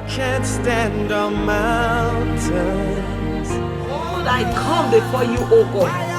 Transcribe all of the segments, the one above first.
can't stand on mountains. Lord, I come before you, oh God.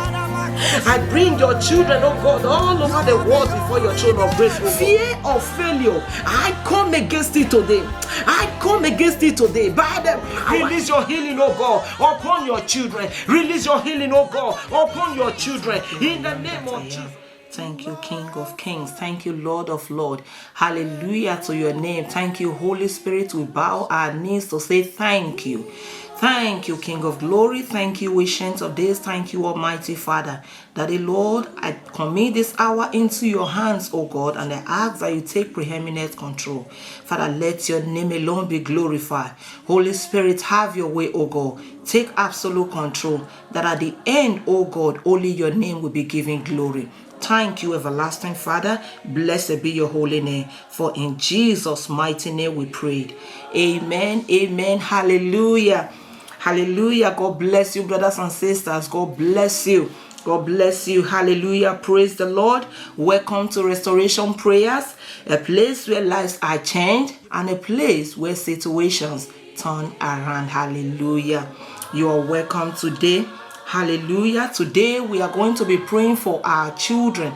I bring your children, oh God, all over the world before your throne of grace. Fear of failure, I come against it today. I come against it today. By the power, release your healing, oh God, upon your children. Release your healing, oh God, upon your children. In the name of Jesus. Thank you, King of Kings. Thank you, Lord of Lords. Hallelujah to your name. Thank you, Holy Spirit. We bow our knees to say thank you. Thank you, King of Glory. Thank you, Ancient of Days. Thank you, Almighty Father. Daddy Lord, I commit this hour into your hands, O God, and I ask that you take preeminent control. Father, let your name alone be glorified. Holy Spirit, have your way, O God. Take absolute control, that at the end, O God, only your name will be given glory. Thank you, everlasting Father. Blessed be your holy name. For in Jesus' mighty name we prayed. Amen. Amen. Hallelujah. Hallelujah. God bless you, brothers and sisters. God bless you. God bless you. Hallelujah. Praise the Lord. Welcome to Restoration Prayers, a place where lives are changed and a place where situations turn around. Hallelujah. You are welcome today. Hallelujah. Today we are going to be praying for our children.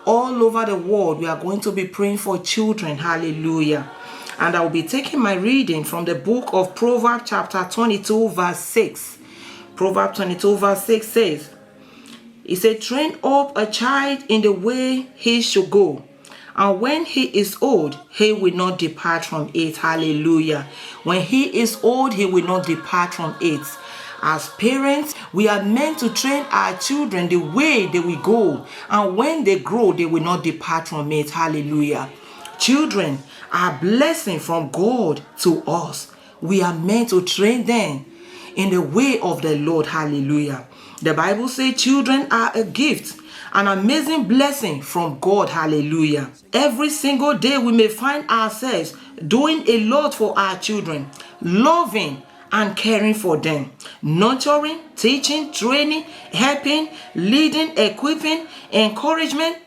All over the world, we are going to be praying for children. Hallelujah. And I will be taking my reading from the book of Proverbs chapter 22 verse 6. Proverbs 22 verse 6 says, it said, train up a child in the way he should go, and when he is old, he will not depart from it. Hallelujah. When he is old, he will not depart from it. As parents, we are meant to train our children the way they will go, and when they grow, they will not depart from it. Hallelujah. Children are a blessing from God to us. We are meant to train them in the way of the Lord. Hallelujah. The Bible says children are a gift, an amazing blessing from God. Hallelujah. Every single day we may find ourselves doing a lot for our children, loving and caring for them, nurturing, teaching, training, helping, leading, equipping, encouraging,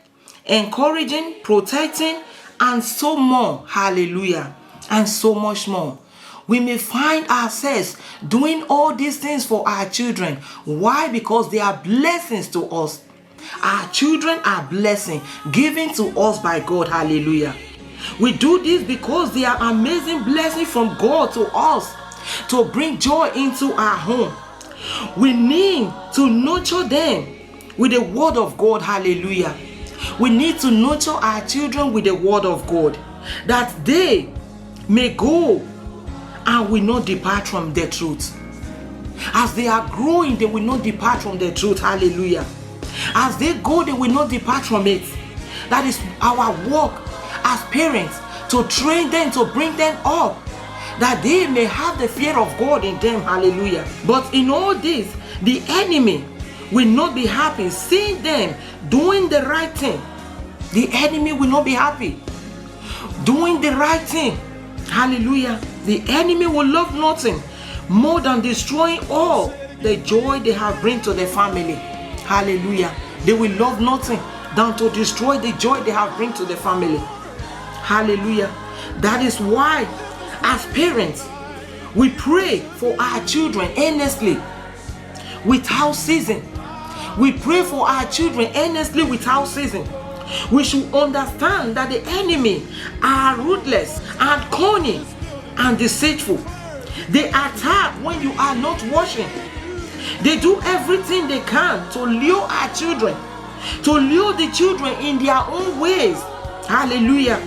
protecting, and so more. Hallelujah. And so much more. We may find ourselves doing all these things for our children. Why? Because they are blessings to us. Our children are blessings given to us by God. Hallelujah. We do this because they are amazing blessings from God to us, to bring joy into our home. We need to nurture them with the word of God. Hallelujah. We need to nurture our children with the word of God, that they may go and will not depart from the truth. As they are growing, they will not depart from the truth. Hallelujah. As they go, they will not depart from it. That is our work as parents, to train them, to bring them up, that they may have the fear of God in them. Hallelujah. But in all this, the enemy will not be happy seeing them doing the right thing. The enemy will not be happy doing the right thing. Hallelujah. The enemy will love nothing more than destroying all the joy they have bring to their family. Hallelujah. They will love nothing than to destroy the joy they have bring to the family. Hallelujah. That is why, as parents, we pray for our children earnestly without ceasing. We pray for our children earnestly without ceasing. We should understand that the enemy are ruthless and cunning and deceitful. They attack when you are not watching. They do everything they can to lure our children, to lure the children in their own ways. Hallelujah.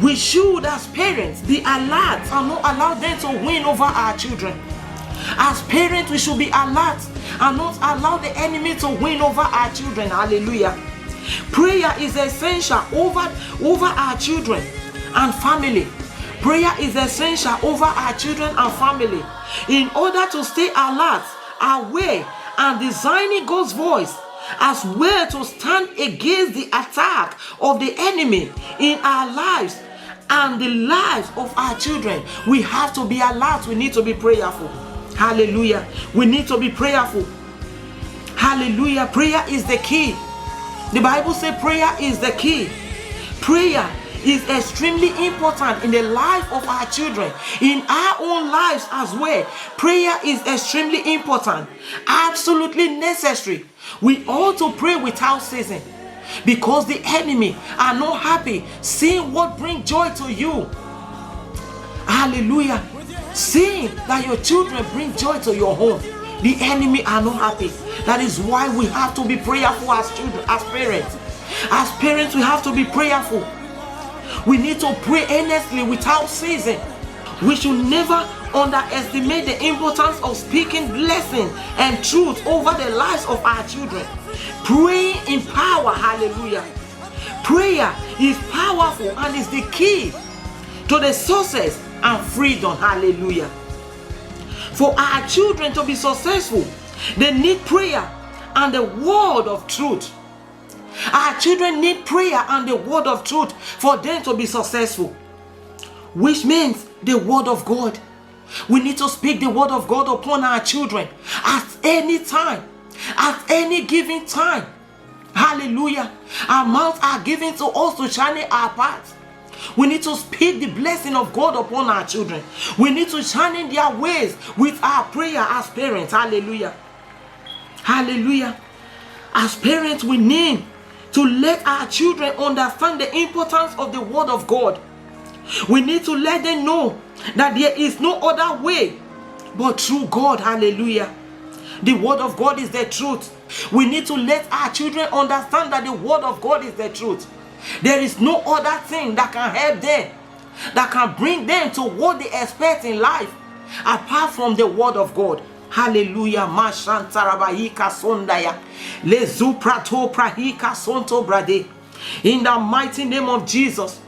We should, as parents, be alert and not allow them to win over our children. As parents, we should be alert and not allow the enemy to win over our children. Hallelujah. Prayer is essential over our children and family. Prayer is essential over our children and family. In order to stay alert, aware, and discerning God's voice, as well to stand against the attack of the enemy in our lives and the lives of our children, we have to be alert. We need to be prayerful. Hallelujah. We need to be prayerful. Hallelujah. Prayer is the key. The Bible says prayer is the key. Prayer is extremely important in the life of our children, in our own lives as well. Prayer is extremely important, absolutely necessary. We ought to pray without ceasing, because the enemy are not happy seeing what brings joy to you. Hallelujah. Seeing that your children bring joy to your home, the enemy are not happy. That is why we have to be prayerful as children, as parents. As parents, we have to be prayerful. We need to pray earnestly without ceasing. We should never underestimate the importance of speaking blessing and truth over the lives of our children. Praying in power, hallelujah. Prayer is powerful and is the key to the success and freedom, hallelujah. For our children to be successful, they need prayer and the word of truth. Our children need prayer and the word of truth for them to be successful, which means the word of God. We need to speak the word of God upon our children at any time, at any given time. Hallelujah. Our mouths are given to us to channel our paths. We need to speak the blessing of God upon our children. We need to channel their ways with our prayer as parents. Hallelujah. Hallelujah. As parents, we need to let our children understand the importance of the word of God. We need to let them know that there is no other way but through God. Hallelujah. The word of God is the truth. We need to let our children understand that the word of God is the truth. There is no other thing that can help them, that can bring them to what they expect in life, apart from the word of God. Hallelujah. Mashantarabahika sondaya. Lezuprato prahika sonto brade. In the mighty name of Jesus.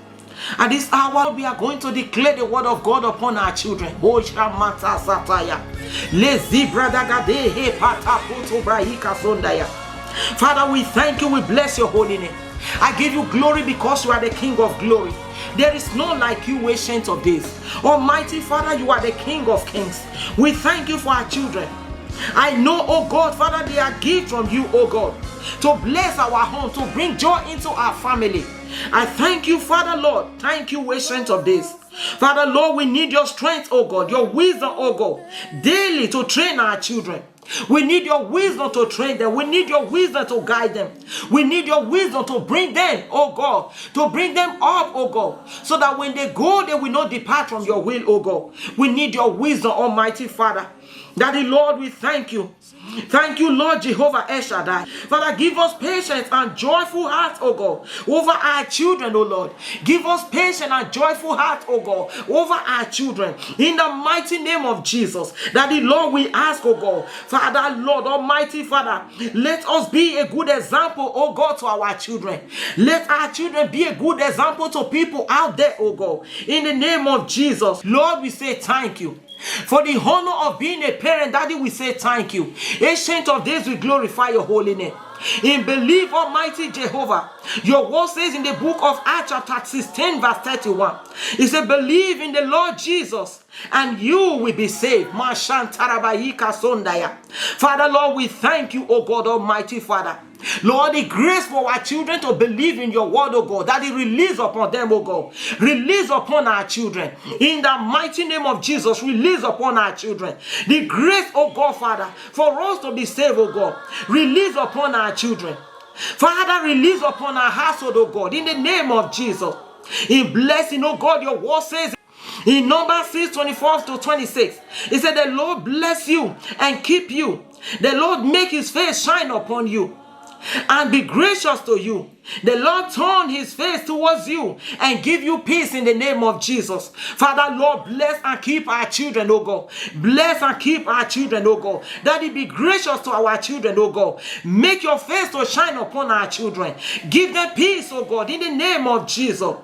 At this hour, we are going to declare the word of God upon our children. Father, we thank you. We bless your holy name. I give you glory because you are the King of glory. There is none like you, ancient of days. Almighty Father, you are the King of kings. We thank you for our children. I know, oh God, Father, they are gifts from you, oh God, to bless our home, to bring joy into our family. I thank you, Father, Lord. Thank you, ancient of days. Father, Lord, we need your strength, oh God, your wisdom, oh God, daily to train our children. We need your wisdom to train them. We need your wisdom to guide them. We need your wisdom to bring them, oh God, to bring them up, oh God, so that when they go, they will not depart from your will, oh God. We need your wisdom, Almighty Father. Daddy, Lord, we thank you. Thank you, Lord Jehovah El Shaddai. Father, give us patience and joyful hearts, oh God, over our children, oh Lord. Give us patience and joyful hearts, oh God, over our children. In the mighty name of Jesus. Daddy, Lord, we ask, oh God, Father, Lord, Almighty Father, let us be a good example, oh God, to our children. Let our children be a good example to people out there, oh God. In the name of Jesus, Lord, we say thank you. For the honor of being a parent, Daddy, we say thank you. Ancient of days, we glorify your holy name. In belief, Almighty Jehovah, your word says in the book of Acts chapter 16 verse 31, it says, believe in the Lord Jesus and you will be saved. Father, Lord, we thank you, oh God, Almighty Father. Lord, the grace for our children to believe in your word, oh God, that it release upon them, oh God. Release upon our children. In the mighty name of Jesus, release upon our children. The grace, oh God, Father, for us to be saved, oh God. Release upon our children. Father, release upon our household, oh God, in the name of Jesus. In blessing, oh God, your word says in Numbers 6:24-26, it said, the Lord bless you and keep you. The Lord make his face shine upon you and be gracious to you. The Lord turn his face towards you and give you peace in the name of Jesus. Father, Lord, bless and keep our children, oh God. Bless and keep our children, oh God. Daddy, be gracious to our children, oh God. Make your face to shine upon our children. Give them peace, oh God, in the name of Jesus.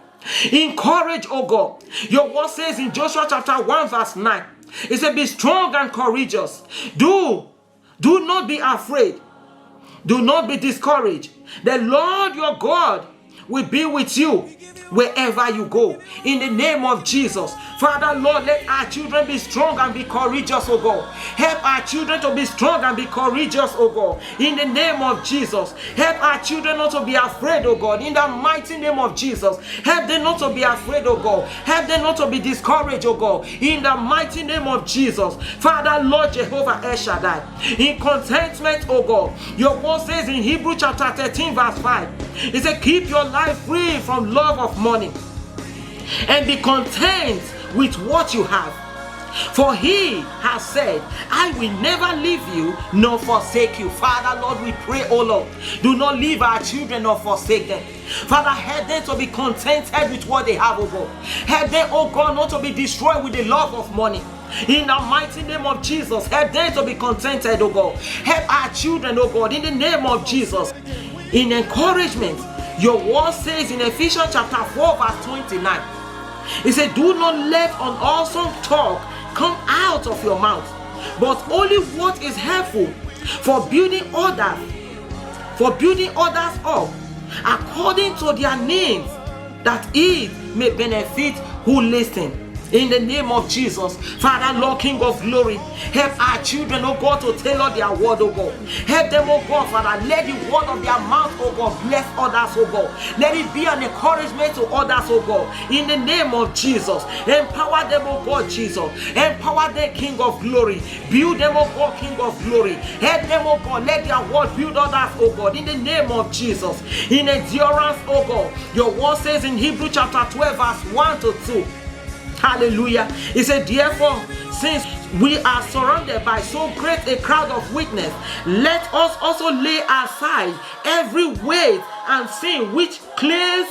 Encourage, oh God. Your word says in Joshua chapter 1 verse 9, it said, be strong and courageous. Do not be afraid. Do not be discouraged. The Lord your God will be with you wherever you go. In the name of Jesus. Father, Lord, let our children be strong and be courageous, oh God. Help our children to be strong and be courageous, oh God. In the name of Jesus. Help our children not to be afraid, oh God. In the mighty name of Jesus. Help them not to be afraid, oh God. Help them not to be discouraged, oh God. In the mighty name of Jesus. Father, Lord Jehovah El Shaddai. In contentment, oh God. Your word says in Hebrews chapter 13 verse 5. It says, keep your life free from love of money and be content with what you have. For he has said, I will never leave you nor forsake you. Father, Lord, we pray, oh Lord, do not leave our children nor forsake them. Father, help them to be contented with what they have, oh God. Help them, oh God, not to be destroyed with the love of money. In the mighty name of Jesus, help them to be contented, oh God. Help our children, oh God, in the name of Jesus. In encouragement, your word says in Ephesians chapter 4 verse 29, it said, do not let unwholesome talk come out of your mouth, but only what is helpful for building others up according to their needs, that it may benefit who listen. In the name of Jesus, Father, Lord, King of glory, help our children, oh God, to tailor their word, oh God. Help them, oh God, Father, let the word of their mouth, oh God, bless others, oh God. Let it be an encouragement to others, oh God. In the name of Jesus, empower them, oh God, Jesus. Empower them, King of glory. Build them, oh God, King of glory. Help them, oh God, let their word build others, oh God. In the name of Jesus, in endurance, oh God. Your word says in Hebrews chapter 12, verse 1 to 2. Hallelujah. He said, therefore, since we are surrounded by so great a crowd of witnesses, let us also lay aside every weight and sin which clings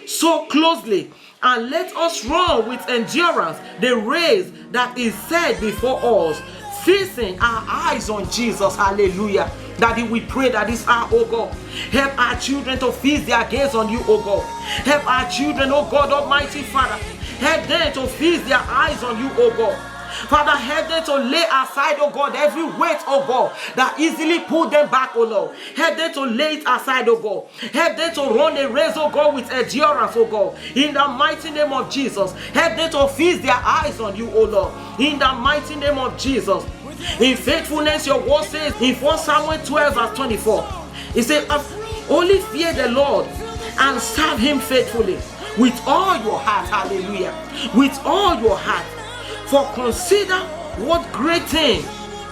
so closely, and let us run with endurance the race that is set before us, fixing our eyes on Jesus. Hallelujah. Daddy, we pray that this hour, oh God, help our children to fix their gaze on you, oh God. Help our children, oh God, Almighty Father, help them to fix their eyes on you, oh God. Father, help them to lay aside, oh God, every weight, oh God, that easily pull them back, oh Lord. Help them to lay it aside, oh God. Help them to run a race, oh God, with endurance, oh God. In the mighty name of Jesus, help them to fix their eyes on you, oh Lord. In the mighty name of Jesus. In faithfulness, your word says in 1 Samuel 12 verse 24, it says, only fear the Lord and serve him faithfully with all your heart. Hallelujah. With all your heart. For consider what great thing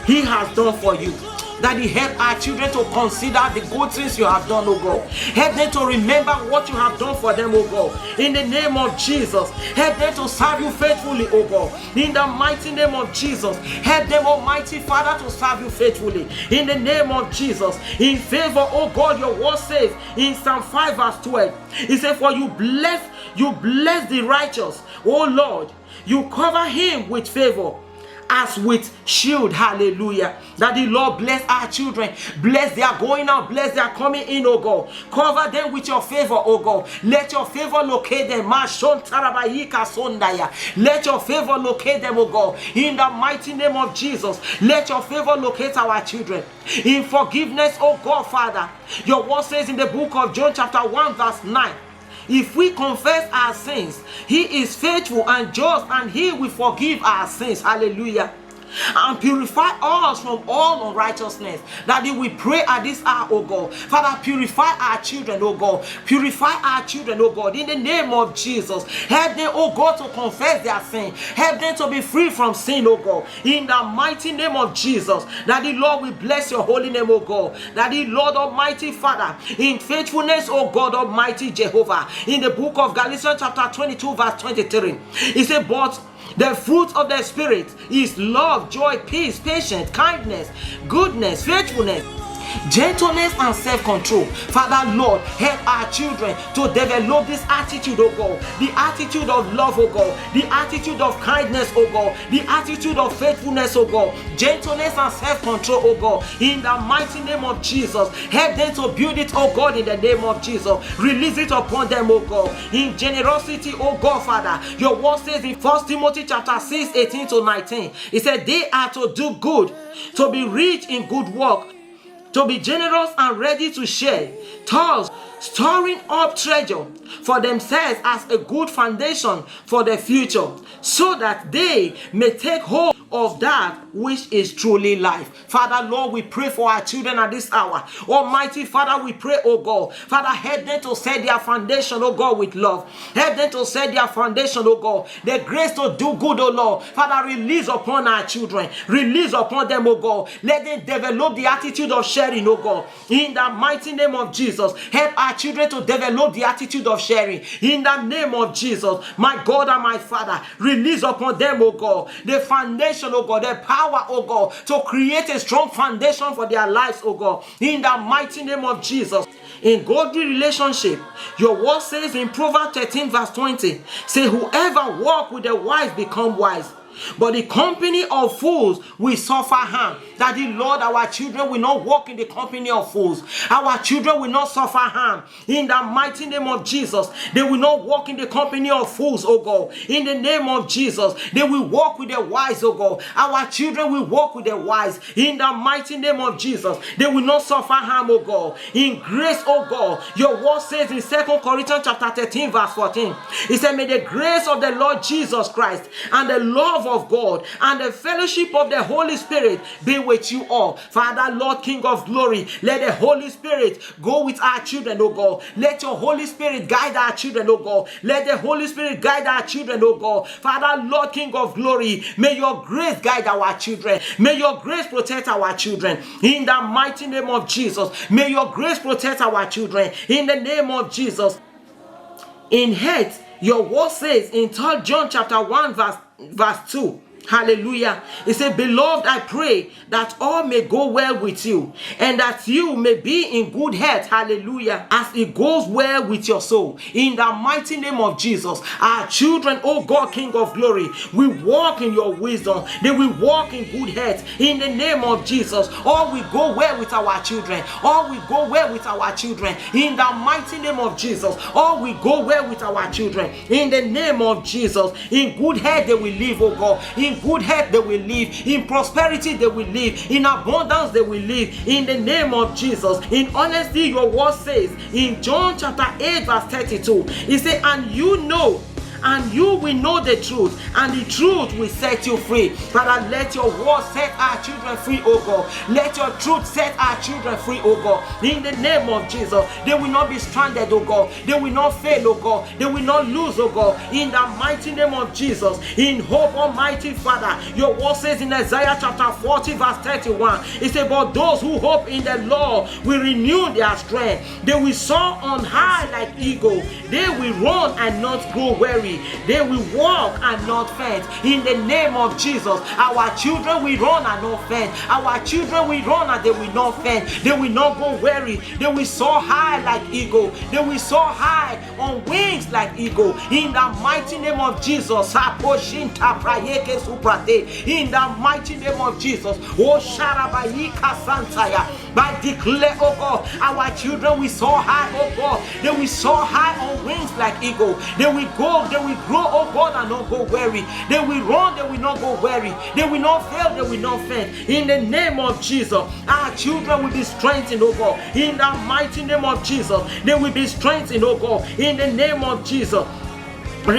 he has done for you. That he help our children to consider the good things you have done, oh God. Help them to remember what you have done for them, oh God. In the name of Jesus, help them to serve you faithfully, oh God. In the mighty name of Jesus, help them, Almighty Father, to serve you faithfully. In the name of Jesus, in favor, oh God, your word says in Psalm 5 verse 12, it says, for you bless the righteous, oh Lord. You cover him with favor as with shield. Hallelujah. That the Lord bless our children, bless their going out, bless their coming in, oh God. Cover them with your favor, oh God. Let your favor locate them. Let your favor locate them, oh God. In the mighty name of Jesus, let your favor locate our children. In forgiveness, oh God, Father, your word says in the book of John chapter 1 verse 9, if we confess our sins, he is faithful and just, and he will forgive our sins. Hallelujah. And purify us from all unrighteousness. That we pray at this hour, oh God. Father, purify our children, oh God. Purify our children, oh God. In the name of Jesus. Help them, oh God, to confess their sin. Help them to be free from sin, oh God. In the mighty name of Jesus. That the Lord will bless your holy name, oh God. That the Lord Almighty Father, in faithfulness, oh God Almighty Jehovah. In the book of Galatians chapter 22 verse 23. It said, but the fruit of the Spirit is love, joy, peace, patience, kindness, goodness, faithfulness, gentleness, and self-control. Father, Lord, help our children to develop this attitude, oh God. The attitude of love, oh God. The attitude of kindness, oh God. The attitude of faithfulness, oh God. Gentleness and self-control, oh God. In the mighty name of Jesus. Help them to build it, oh God, in the name of Jesus. Release it upon them, oh God. In generosity, oh God, Father. Your word says in 1 Timothy chapter 6, 18 to 19. It said, they are to do good, to be rich in good work, to be generous and ready to share, thus storing up treasure for themselves as a good foundation for the future, so that they may take hold of that which is truly life. Father, Lord, we pray for our children at this hour. Almighty Father, we pray, oh God. Father, help them to set their foundation, oh God, with love. Help them to set their foundation, oh God. The grace to do good, oh Lord. Father, release upon our children. Release upon them, oh God. Let them develop the attitude of sharing, oh God. In the mighty name of Jesus, help our children to develop the attitude of sharing. In the name of Jesus, my God and my Father, release upon them, oh God, the foundation, oh God, the power, oh God, to create a strong foundation for their lives, oh God. In the mighty name of Jesus. In godly relationship, your word says in Proverbs 13 verse 20, say, whoever walk with the wise become wise, but the company of fools will suffer harm. That the Lord, our children will not walk in the company of fools. Our children will not suffer harm. In the mighty name of Jesus, they will not walk in the company of fools, oh God. In the name of Jesus, they will walk with the wise, oh God. Our children will walk with the wise. In the mighty name of Jesus, they will not suffer harm, oh God. In grace, oh God, your word says in 2 Corinthians chapter 13 verse 14, it said, may the grace of the Lord Jesus Christ and the love of God and the fellowship of the Holy Spirit be with you all. Father, Lord, King of glory, let the Holy Spirit go with our children, oh God. Let your Holy Spirit guide our children, oh God. Let the Holy Spirit guide our children, oh God. Father, Lord, King of glory, may your grace guide our children. May your grace protect our children. In the mighty name of Jesus, may your grace protect our children. In the name of Jesus. In health, your word says in 3 John chapter 1 verse 2, hallelujah, it said, beloved, I pray that all may go well with you, and that you may be in good health, hallelujah, as it goes well with your soul. In the mighty name of Jesus, our children, oh God, King of glory, we walk in your wisdom. They will walk in good health. In the name of Jesus, all will go well with our children. All will go well with our children. In the mighty name of Jesus, all will go well with our children. In the name of Jesus, in good health they will live, oh God. In good health they will live. In prosperity they will live. In abundance they will live. In the name of Jesus. In honesty, your word says in John chapter 8 verse 32, it says, and you know, and you will know the truth, and the truth will set you free. Father, let your word set our children free, oh God. Let your truth set our children free, oh God. In the name of Jesus, they will not be stranded, oh God. They will not fail, oh God. They will not lose, oh God. In the mighty name of Jesus, in hope, Almighty Father, your word says in Isaiah chapter 40 verse 31, it says, but those who hope in the Lord will renew their strength. They will soar on high like eagle. They will run and not grow weary. They will walk and not faint. In the name of Jesus, our children will run and not faint. Our children will run and they will not faint. They will not go weary. They will soar high like eagle. They will soar high on wings like eagle. In the mighty name of Jesus, in the mighty name of Jesus, oh Sharabayika Santaya, but declare, oh God, our children will soar high, oh God. They will soar high on wings like eagle. They will go, they will grow, oh God, and not go weary. They will run, they will not go weary. They will not fail, they will not faint. In the name of Jesus, our children will be strengthened, oh God. In the mighty name of Jesus, they will be strengthened, oh God. In the name of Jesus. In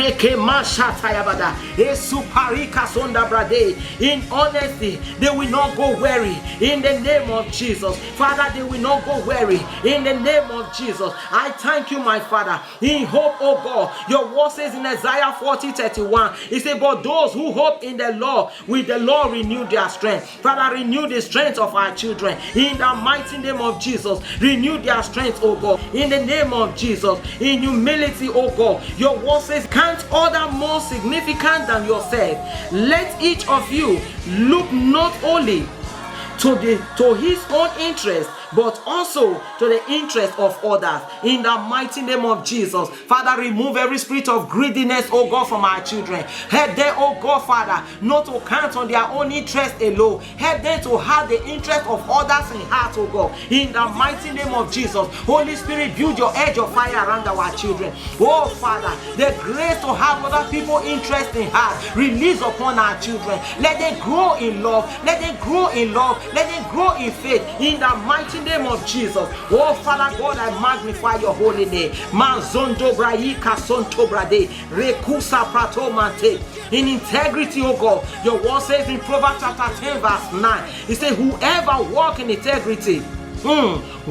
honesty, they will not go weary. In the name of Jesus, Father, they will not go weary. In the name of Jesus, I thank you, my Father. In hope, oh God, your word says in Isaiah 40:31, it says, but those who hope in the Lord, will the Lord renew their strength. Father, renew the strength of our children. In the mighty name of Jesus, renew their strength, oh God. In the name of Jesus, in humility, oh God, your word says, can't other more significant than yourself. Let each of you look not only to his own interest, but also to the interest of others. In the mighty name of Jesus, Father, remove every spirit of greediness, oh God, from our children. Help them, oh God, Father, not to count on their own interest alone. Help them to have the interest of others in heart, oh God. In the mighty name of Jesus, Holy Spirit, build your edge of fire around our children. Oh Father, the grace to have other people interest in heart, release upon our children. Let them grow in love. Let them grow in love. Let them grow in faith. In the mighty mighty name of Jesus. Oh, Father God, I magnify your holy name. Mazondo braika sonto brade, rekusa prato mante. In integrity, oh God, your word says in Proverbs chapter 10 verse 9, it says, whoever walk in integrity,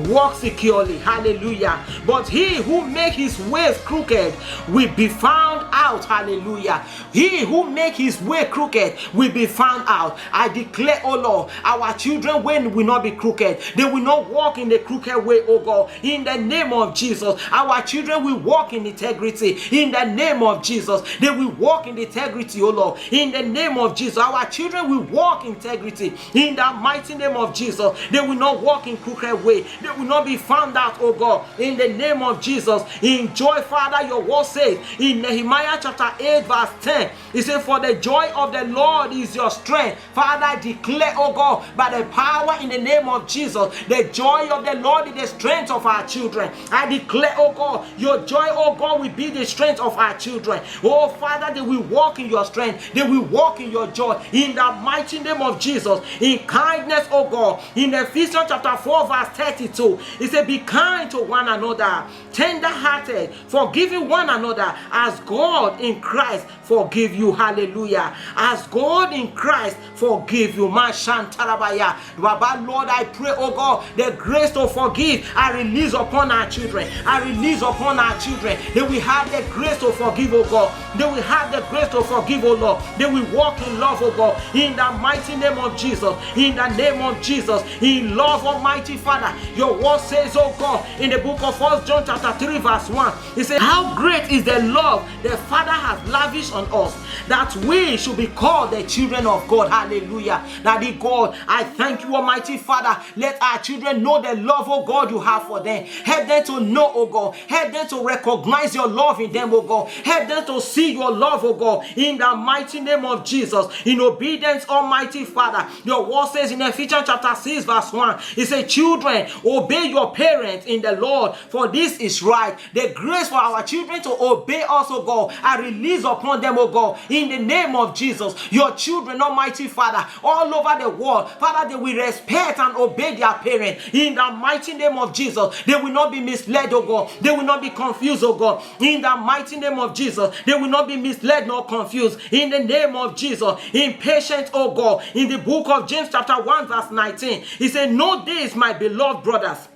walk securely. Hallelujah. But he who make his ways crooked will be found out. Hallelujah. He who make his way crooked will be found out. I declare, oh Lord, our children will not be crooked. They will not walk in the crooked way, oh God. In the name of Jesus, our children will walk in integrity. In the name of Jesus, they will walk in integrity, oh Lord. In the name of Jesus, our children will walk in integrity. In the mighty name of Jesus, they will not walk in crooked way. They will not be found out, oh God. In the name of Jesus, enjoy, Father, your word says in Nehemiah chapter 8 verse 10, it says, for the joy of the Lord is your strength. Father, I declare, oh God, by the power in the name of Jesus, the joy of the Lord is the strength of our children. I declare, oh God, your joy, oh God, will be the strength of our children. Oh Father, they will walk in your strength. They will walk in your joy. In the mighty name of Jesus, in kindness, oh God. In Ephesians chapter 4 verse 32, it says, be kind to one another, tender-hearted, forgiving one another as God in Christ forgive you. Hallelujah. As God in Christ forgive you. Mashantarabaya. Baba, Lord, I pray, oh God, the grace to forgive I release upon our children. I release upon our children. They will have the grace to forgive, oh God. They will have the grace to forgive, oh Lord. They will walk in love, oh God. In the mighty name of Jesus. In the name of Jesus. In love, Almighty Father. Your word says, oh God, in the book of 1 John chapter 3 verse 1, it says, how great is the love the Father has lavished on us, that we should be called the children of God. Hallelujah. Daddy God, I thank you, Almighty Father. Let our children know the love, oh God, you have for them. Help them to know, oh God. Help them to recognize your love in them, oh God. Help them to see your love, oh God, in the mighty name of Jesus. In obedience, Almighty Father. Your word says in Ephesians chapter 6 verse 1, it says, children, obey your parents in the Lord, for this is right. The grace for our children to obey us, oh God, I release upon them, oh God, in the name of Jesus. Your children, Almighty Father, all over the world, Father, they will respect and obey their parents in the mighty name of Jesus. They will not be misled, oh God. They will not be confused, oh God, in the mighty name of Jesus. They will not be misled nor confused in the name of Jesus. Impatient, oh God, in the book of James chapter 1 verse 19, he said, know this, my beloved brothers,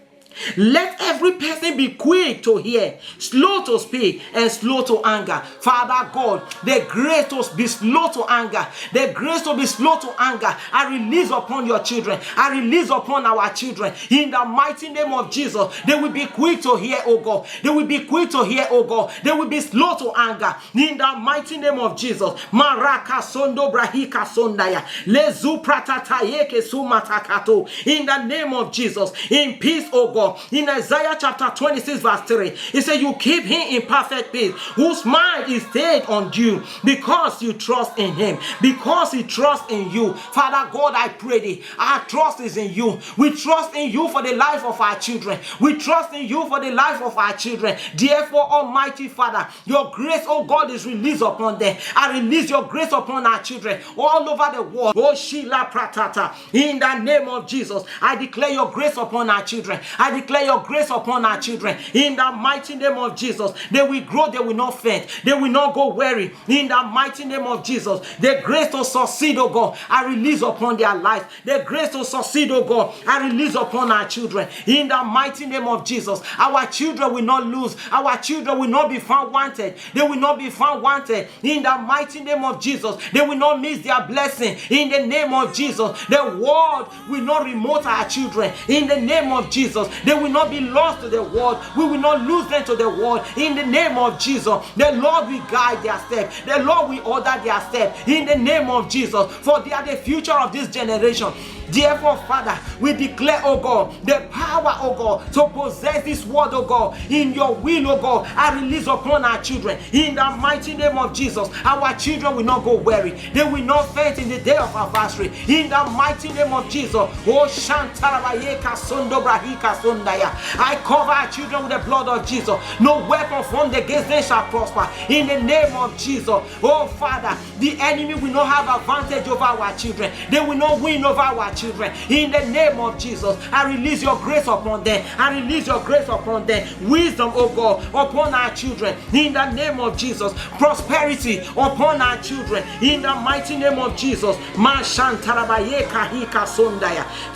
let every person be quick to hear, slow to speak, and slow to anger. Father God, the grace to be slow to anger, the grace to be slow to anger, I release upon your children. I release upon our children. In the mighty name of Jesus, they will be quick to hear, oh God. They will be quick to hear, oh God. They will be slow to anger. In the mighty name of Jesus. Maraka sondo brahika sondaya. Lezu pratatayeke sumatakato. In the name of Jesus. In peace, oh God. In Isaiah chapter 26 verse 3, it says, you keep him in perfect peace, whose mind is stayed on you, because you trust in him, because he trusts in you. Father God, I pray thee, our trust is in you. We trust in you for the life of our children. We trust in you for the life of our children. Therefore, Almighty Father, your grace, oh God, is released upon them. I release your grace upon our children all over the world. Oh Shila Pratata, in the name of Jesus, I declare your grace upon our children. I declare your grace upon our children. In the mighty name of Jesus, they will grow, they will not faint, they will not go weary. In the mighty name of Jesus, the grace to succeed, oh God, I release upon their life. The grace to succeed, oh God, I release upon our children. In the mighty name of Jesus, our children will not lose. Our children will not be found wanted. They will not be found wanted. In the mighty name of Jesus, they will not miss their blessing. In the name of Jesus, the world will not remote our children. In the name of Jesus, they will not be lost to the world. We will not lose them to the world. In the name of Jesus, the Lord will guide their steps. The Lord will order their steps. In the name of Jesus, for they are the future of this generation. Therefore, Father, we declare, oh God, the power, oh God, to possess this word, oh God, in your will, oh God, I release upon our children. In the mighty name of Jesus, our children will not go weary. They will not faint in the day of adversity. In the mighty name of Jesus, oh Shantarabayeka Sondo Brahika Sondaya, I cover our children with the blood of Jesus. No weapon formed against them shall prosper. In the name of Jesus, oh Father, the enemy will not have advantage over our children. They will not win over our children. children. In the name of Jesus, I release your grace upon them. I release your grace upon them. Wisdom, oh God, upon our children. In the name of Jesus, prosperity upon our children. In the mighty name of Jesus.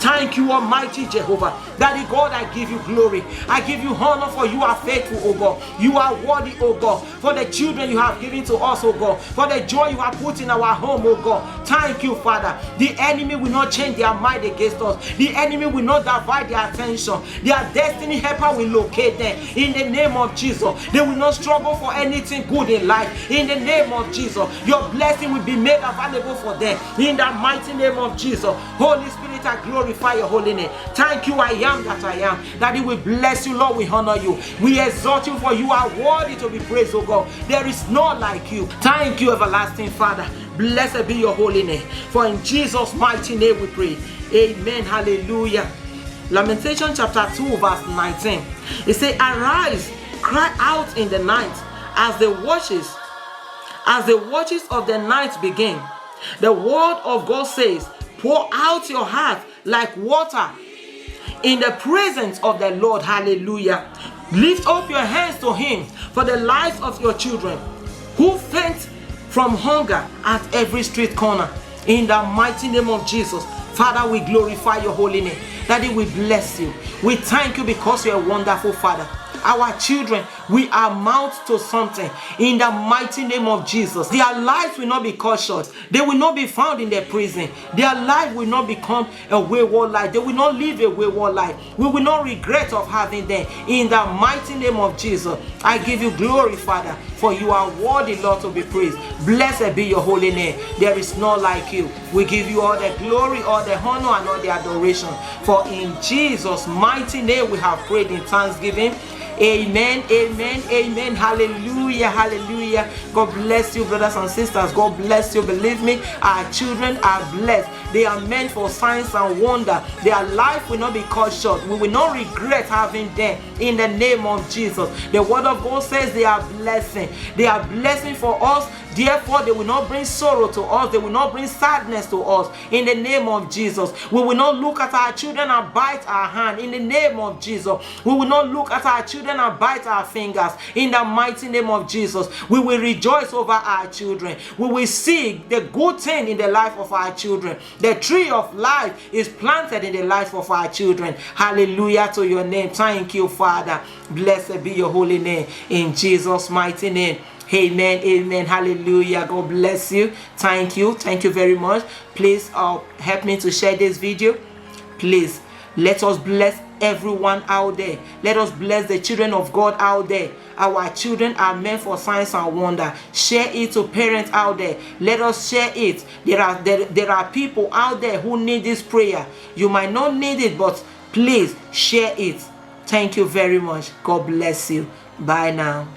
Thank you, Almighty Jehovah. Daddy God, I give you glory. I give you honor, for you are faithful, oh God. You are worthy, oh God, for the children you have given to us, oh God, for the joy you have put in our home, oh God. Thank you, Father. The enemy will not change their mind against us. The enemy will not divide their attention. Their destiny helper will locate them. In the name of Jesus, they will not struggle for anything good in life. In the name of Jesus, your blessing will be made available for them. In the mighty name of Jesus, Holy Spirit, I glorify your holy name. Thank you, I am that I am. That He will bless you, Lord. We honor you. We exalt you, for you are worthy to be praised, oh God. There is none like you. Thank you, everlasting Father. Blessed be your holy name. For in Jesus' mighty name we pray. Amen. Hallelujah. Lamentation chapter 2 verse 19. It says, arise, cry out in the night, as the watches of the night begin. The word of God says, pour out your heart like water in the presence of the Lord. Hallelujah. Lift up your hands to Him for the lives of your children who faint from hunger at every street corner. In the mighty name of Jesus, Father, we glorify your holy name. Daddy, we bless you. We thank you because you're a wonderful Father. Our children, we amount to something. In the mighty name of Jesus, their lives will not be cut short. They will not be found in their prison. Their life will not become a wayward life. They will not live a wayward life. We will not regret of having them. In the mighty name of Jesus, I give you glory, Father, for you are worthy, Lord, to be praised. Blessed be your holy name. There is none like you. We give you all the glory, all the honor, and all the adoration. For in Jesus' mighty name we have prayed in thanksgiving. Amen, amen, amen. Hallelujah, hallelujah. God bless you, brothers and sisters. God bless you. Believe me, our children are blessed. They are meant for signs and wonder. Their life will not be cut short. We will not regret having them. In the name of Jesus, the word of God says they are blessing. They are blessing for us. Therefore, they will not bring sorrow to us. They will not bring sadness to us. In the name of Jesus, we will not look at our children and bite our hand. In the name of Jesus, we will not look at our children and bite our fingers. In the mighty name of Jesus, we will rejoice over our children. We will see the good thing in the life of our children. The tree of life is planted in the life of our children. Hallelujah to your name. Thank you, Father. Blessed be your holy name. In Jesus' mighty name. Amen, amen, hallelujah. God bless you. Thank you very much. Please help me to share this video. Please let us bless everyone out there. Let us bless the children of God out there. Our children are meant for signs and wonder. Share it to parents out there. Let us share it. There are people out there who need this prayer. You might not need it, but please share it. Thank you very much. God bless you. Bye now.